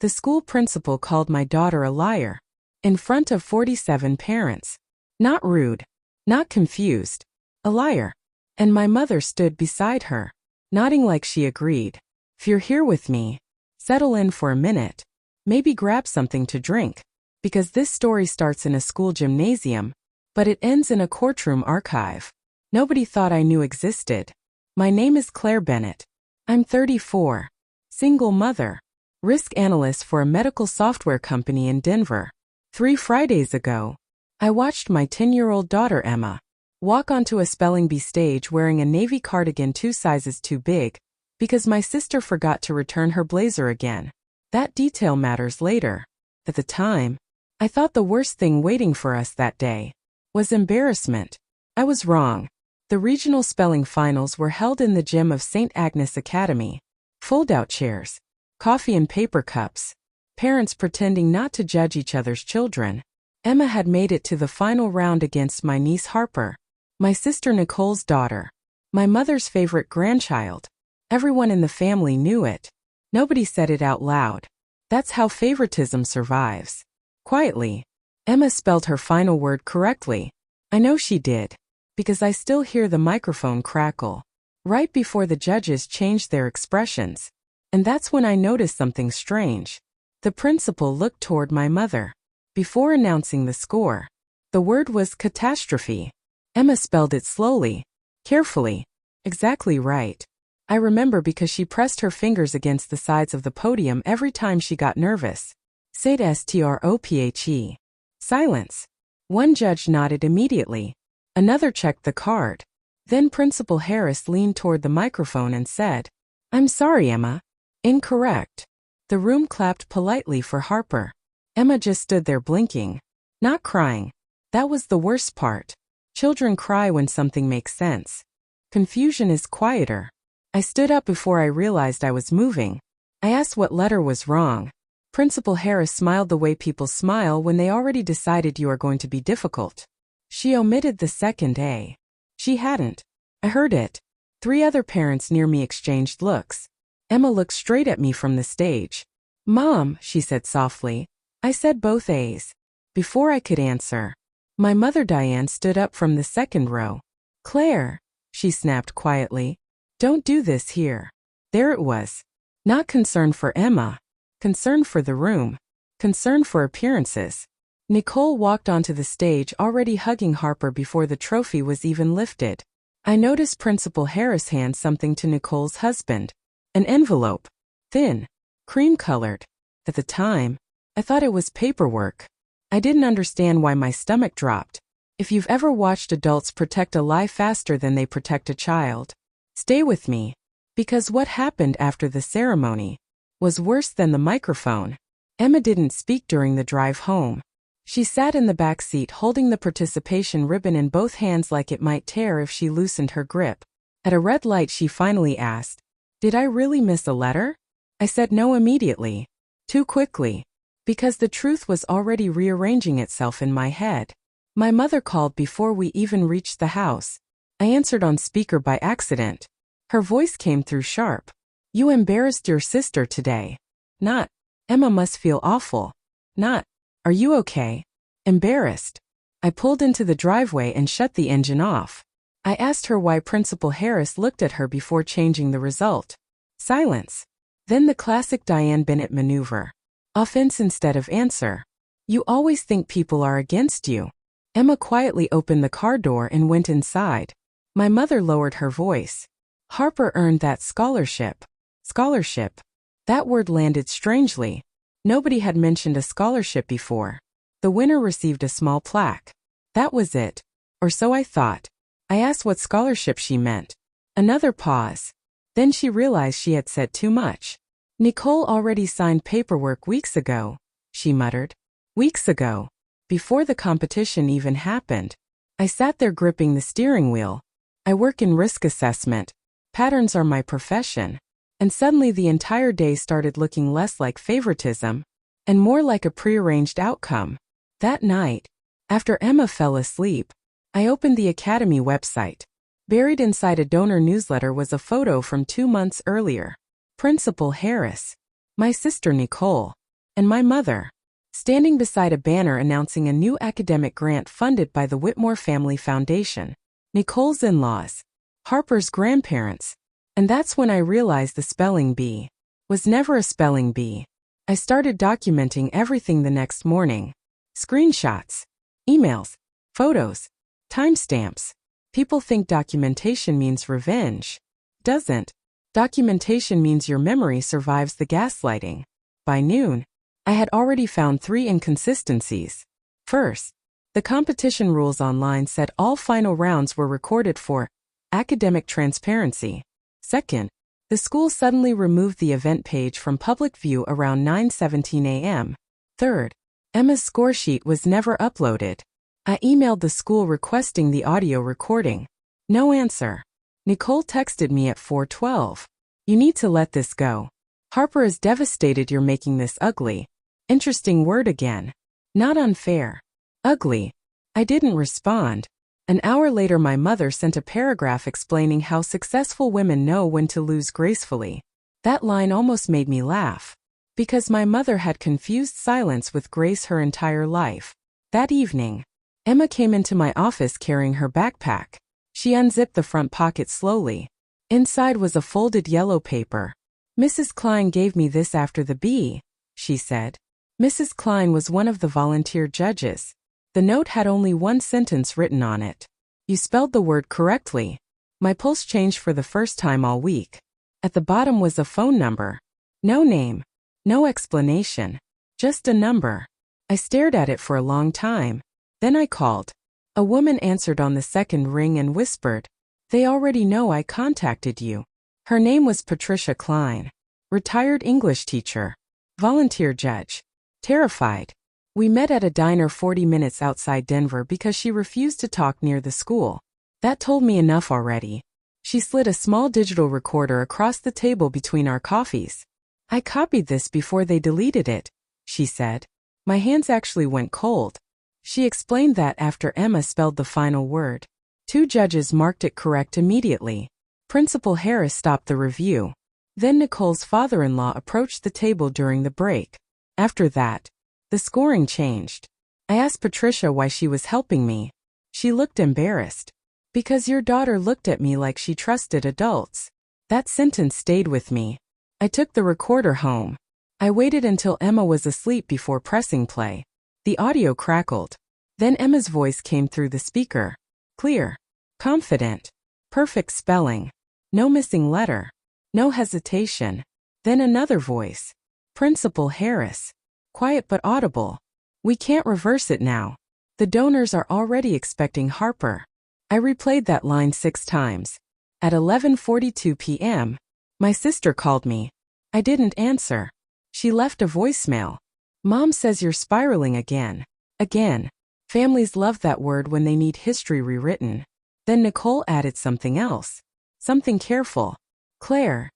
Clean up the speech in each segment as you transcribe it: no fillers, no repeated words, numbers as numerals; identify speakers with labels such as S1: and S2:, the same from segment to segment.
S1: The school principal called my daughter a liar. In front of 47 parents. Not rude. Not confused. A liar. And my mother stood beside her, nodding like she agreed. If you're here with me, settle in for a minute. Maybe grab something to drink. Because this story starts in a school gymnasium, but it ends in a courtroom archive. Nobody thought I knew existed. My name is Claire Bennett. I'm 34. Single mother. Risk analyst for a medical software company in Denver. 3 Fridays ago, I watched my 10-year-old daughter Emma walk onto a spelling bee stage wearing a navy cardigan 2 sizes too big because my sister forgot to return her blazer again. That detail matters later. At the time, I thought the worst thing waiting for us that day was embarrassment. I was wrong. The regional spelling finals were held in the gym of St. Agnes Academy. Fold-out chairs, coffee and paper cups, parents pretending not to judge each other's children. Emma had made it to the final round against my niece Harper, my sister Nicole's daughter, my mother's favorite grandchild. Everyone in the family knew it. Nobody said it out loud. That's how favoritism survives. Quietly, Emma spelled her final word correctly. I know she did, because I still hear the microphone crackle right before the judges changed their expressions. And that's when I noticed something strange. The principal looked toward my mother. Before announcing the score, the word was catastrophe. Emma spelled it slowly, carefully, exactly right. I remember because she pressed her fingers against the sides of the podium every time she got nervous. Said strophe. Silence. One judge nodded immediately. Another checked the card. Then Principal Harris leaned toward the microphone and said, "I'm sorry, Emma. Incorrect." The room clapped politely for Harper. Emma just stood there blinking, not crying. That was the worst part. Children cry when something makes sense. Confusion is quieter. I stood up before I realized I was moving. I asked what letter was wrong. Principal Harris smiled the way people smile when they already decided you are going to be difficult. She omitted the second A. She hadn't. I heard it. 3 other parents near me exchanged looks. Emma looked straight at me from the stage. "Mom," she said softly. I said both A's. Before I could answer, my mother Diane stood up from the second row. "Claire," she snapped quietly, "don't do this here." There it was. Not concern for Emma. Concern for the room. Concern for appearances. Nicole walked onto the stage already hugging Harper before the trophy was even lifted. I noticed Principal Harris hand something to Nicole's husband. An envelope. Thin. Cream-colored. At the time, I thought it was paperwork. I didn't understand why my stomach dropped. If you've ever watched adults protect a lie faster than they protect a child, stay with me. Because what happened after the ceremony was worse than the microphone. Emma didn't speak during the drive home. She sat in the back seat holding the participation ribbon in both hands like it might tear if she loosened her grip. At a red light she finally asked, "Did I really miss a letter?" I said no immediately. Too quickly. Because the truth was already rearranging itself in my head. My mother called before we even reached the house. I answered on speaker by accident. Her voice came through sharp. "You embarrassed your sister today." Not, "Emma must feel awful." Not, "Are you okay?" Embarrassed. I pulled into the driveway and shut the engine off. I asked her why Principal Harris looked at her before changing the result. Silence. Then the classic Diane Bennett maneuver. Offense instead of answer. "You always think people are against you." Emma quietly opened the car door and went inside. My mother lowered her voice. "Harper earned that scholarship." Scholarship. That word landed strangely. Nobody had mentioned a scholarship before. The winner received a small plaque. That was it. Or so I thought. I asked what scholarship she meant. Another pause. Then she realized she had said too much. "Nicole already signed paperwork weeks ago," she muttered. Weeks ago. Before the competition even happened. I sat there gripping the steering wheel. I work in risk assessment. Patterns are my profession. And suddenly the entire day started looking less like favoritism and more like a prearranged outcome. That night, after Emma fell asleep, I opened the Academy website. Buried inside a donor newsletter was a photo from 2 months earlier. Principal Harris. My sister Nicole. and my mother, standing beside a banner announcing a new academic grant funded by the Whitmore Family Foundation, Nicole's in-laws, Harper's grandparents. And that's when I realized the spelling bee was never a spelling bee. I started documenting everything the next morning. Screenshots, emails, photos, timestamps. People think documentation means revenge. Doesn't. Documentation means your memory survives the gaslighting. By noon, I had already found 3 inconsistencies. First, the competition rules online said all final rounds were recorded for academic transparency. Second, the school suddenly removed the event page from public view around 9:17 a.m. Third, Emma's score sheet was never uploaded. I emailed the school requesting the audio recording. No answer. Nicole texted me at 4:12. You need to let this go. Harper is devastated you're making this ugly. Interesting word again. Not unfair. Ugly. I didn't respond. An hour later my mother sent a paragraph explaining how successful women know when to lose gracefully. That line almost made me laugh. Because my mother had confused silence with grace her entire life. That evening, Emma came into my office carrying her backpack. She unzipped the front pocket slowly. Inside was a folded yellow paper. Mrs. Klein gave me this after the bee, she said. Mrs. Klein was one of the volunteer judges. The note had only one sentence written on it. You spelled the word correctly. My pulse changed for the first time all week. At the bottom was a phone number. No name. No explanation. Just a number. I stared at it for a long time. Then I called. A woman answered on the second ring and whispered, "They already know I contacted you." Her name was Patricia Klein. Retired English teacher. Volunteer judge. Terrified. We met at a diner 40 minutes outside Denver because she refused to talk near the school. That told me enough already. She slid a small digital recorder across the table between our coffees. I copied this before they deleted it, she said. My hands actually went cold. She explained that after Emma spelled the final word, 2 judges marked it correct immediately. Principal Harris stopped the review. Then Nicole's father-in-law approached the table during the break. After that, the scoring changed. I asked Patricia why she was helping me. She looked embarrassed. Because your daughter looked at me like she trusted adults. That sentence stayed with me. I took the recorder home. I waited until Emma was asleep before pressing play. The audio crackled. Then Emma's voice came through the speaker. Clear. Confident. Perfect spelling. No missing letter. No hesitation. Then another voice. Principal Harris. Quiet but audible. We can't reverse it now. The donors are already expecting Harper. I replayed that line 6 times. At 11:42 p.m., my sister called me. I didn't answer. She left a voicemail. Mom says you're spiraling again. Again. Families love that word when they need history rewritten. Then Nicole added something else. Something careful. Claire,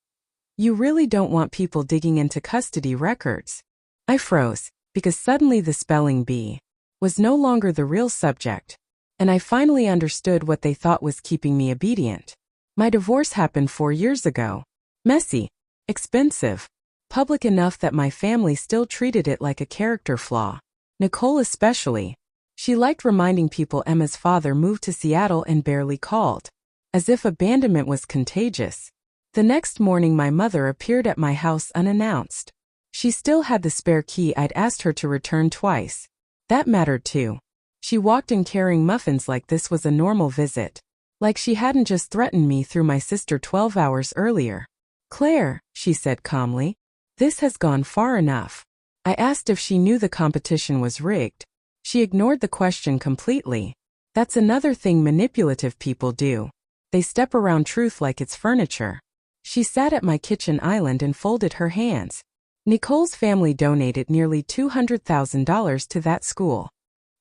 S1: you really don't want people digging into custody records. I froze, because suddenly the spelling bee was no longer the real subject, and I finally understood what they thought was keeping me obedient. My divorce happened 4 years ago. Messy, expensive, public enough that my family still treated it like a character flaw. Nicole especially. She liked reminding people Emma's father moved to Seattle and barely called, as if abandonment was contagious. The next morning my mother appeared at my house unannounced. She still had the spare key I'd asked her to return twice. That mattered too. She walked in carrying muffins like this was a normal visit. Like she hadn't just threatened me through my sister 12 hours earlier. Claire, she said calmly, this has gone far enough. I asked if she knew the competition was rigged. She ignored the question completely. That's another thing manipulative people do. They step around truth like it's furniture. She sat at my kitchen island and folded her hands. Nicole's family donated nearly $200,000 to that school.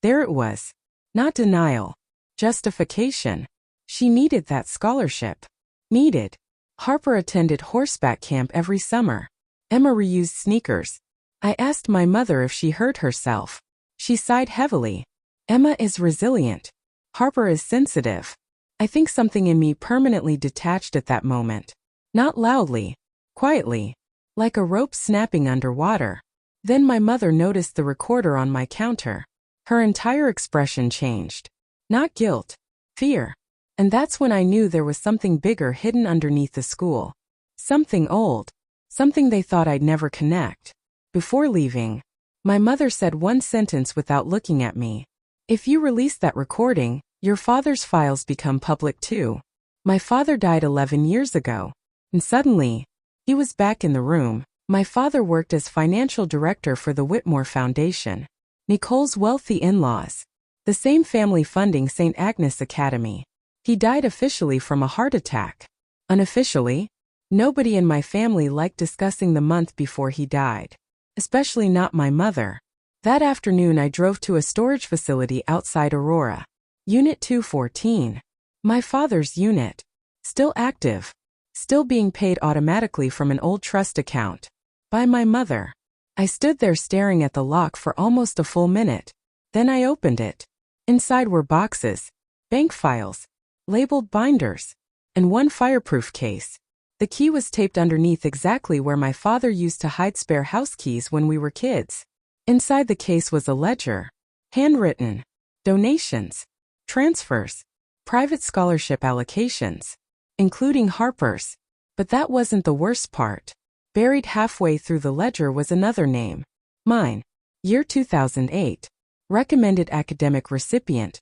S1: There it was. Not denial. Justification. She needed that scholarship. Needed. Harper attended horseback camp every summer. Emma reused sneakers. I asked my mother if she hurt herself. She sighed heavily. Emma is resilient. Harper is sensitive. I think something in me permanently detached at that moment. Not loudly. Quietly. Like a rope snapping underwater. Then my mother noticed the recorder on my counter. Her entire expression changed. Not guilt, fear. And that's when I knew there was something bigger hidden underneath the school. Something old. Something they thought I'd never connect. Before leaving, my mother said one sentence without looking at me. If you release that recording, your father's files become public too. My father died 11 years ago. And suddenly, he was back in the room. My father worked as financial director for the Whitmore Foundation. Nicole's wealthy in-laws. The same family funding St. Agnes Academy. He died officially from a heart attack. Unofficially, nobody in my family liked discussing the month before he died. Especially not my mother. That afternoon I drove to a storage facility outside Aurora. Unit 214. My father's unit. Still active. Still being paid automatically from an old trust account. By my mother. I stood there staring at the lock for almost a full minute. Then I opened it. Inside were boxes, bank files, labeled binders, and one fireproof case. The key was taped underneath exactly where my father used to hide spare house keys when we were kids. Inside the case was a ledger. Handwritten. Donations. Transfers. Private scholarship allocations. Including Harper's. But that wasn't the worst part. Buried halfway through the ledger was another name. Mine. Year 2008. Recommended academic recipient.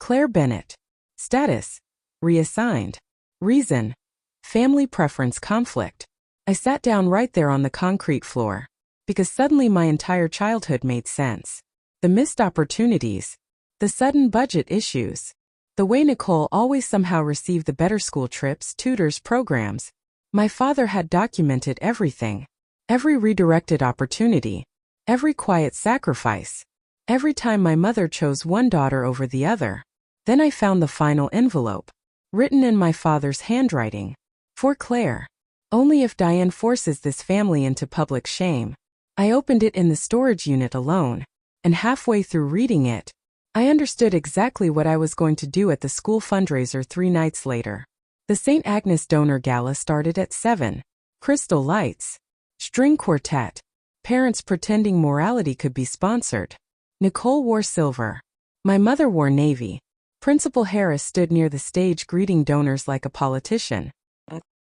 S1: Claire Bennett. Status. Reassigned. Reason. Family preference conflict. I sat down right there on the concrete floor. Because suddenly my entire childhood made sense. The missed opportunities. The sudden budget issues. The way Nicole always somehow received the better school trips, tutors, programs. My father had documented everything. Every redirected opportunity. Every quiet sacrifice. Every time my mother chose one daughter over the other. Then I found the final envelope. Written in my father's handwriting. For Claire. Only if Diane forces this family into public shame. I opened it in the storage unit alone. And halfway through reading it, I understood exactly what I was going to do at the school fundraiser 3 nights later. The St. Agnes Donor Gala started at 7. Crystal lights. String quartet. Parents pretending morality could be sponsored. Nicole wore silver. My mother wore navy. Principal Harris stood near the stage greeting donors like a politician.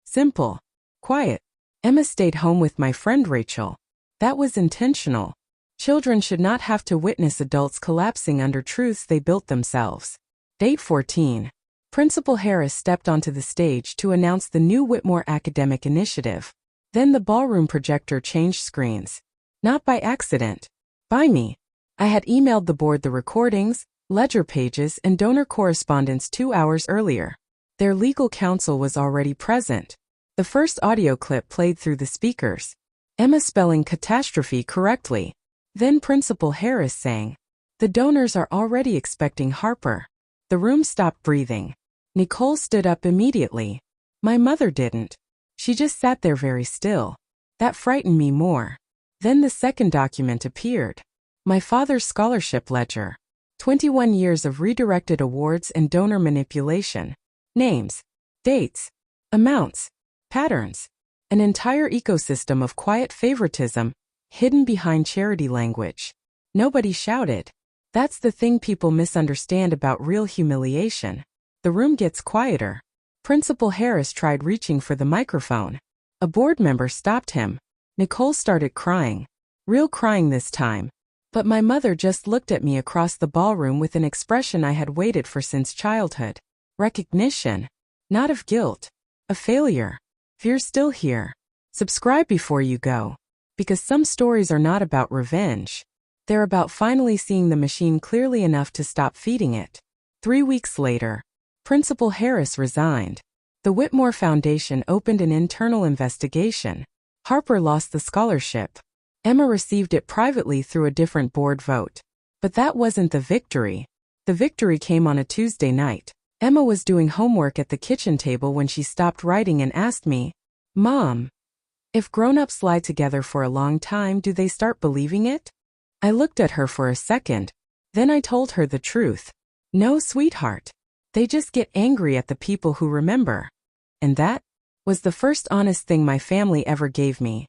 S1: Simple. Quiet. Emma stayed home with my friend Rachel. That was intentional. Children should not have to witness adults collapsing under truths they built themselves. Date 14. Principal Harris stepped onto the stage to announce the new Whitmore Academic Initiative. Then the ballroom projector changed screens. Not by accident. By me. I had emailed the board the recordings, ledger pages, and donor correspondence 2 hours earlier. Their legal counsel was already present. The first audio clip played through the speakers. Emma spelling catastrophe correctly. Then Principal Harris saying, "The donors are already expecting Harper." The room stopped breathing. Nicole stood up immediately. My mother didn't. She just sat there very still. That frightened me more. Then the second document appeared. My father's scholarship ledger. 21 years of redirected awards and donor manipulation. Names. Dates. Amounts. Patterns. An entire ecosystem of quiet favoritism, hidden behind charity language. Nobody shouted. That's the thing people misunderstand about real humiliation. The room gets quieter. Principal Harris tried reaching for the microphone. A board member stopped him. Nicole started crying. Real crying this time. But my mother just looked at me across the ballroom with an expression I had waited for since childhood. Recognition. Not of guilt. A failure. Fear's still here. Subscribe before you go. Because some stories are not about revenge. They're about finally seeing the machine clearly enough to stop feeding it. 3 weeks later, Principal Harris resigned. The Whitmore Foundation opened an internal investigation. Harper lost the scholarship. Emma received it privately through a different board vote. But that wasn't the victory. The victory came on a Tuesday night. Emma was doing homework at the kitchen table when she stopped writing and asked me, "Mom, if grown-ups lie together for a long time, do they start believing it?" I looked at her for a second. Then I told her the truth. "No, sweetheart. They just get angry at the people who remember." And that was the first honest thing my family ever gave me.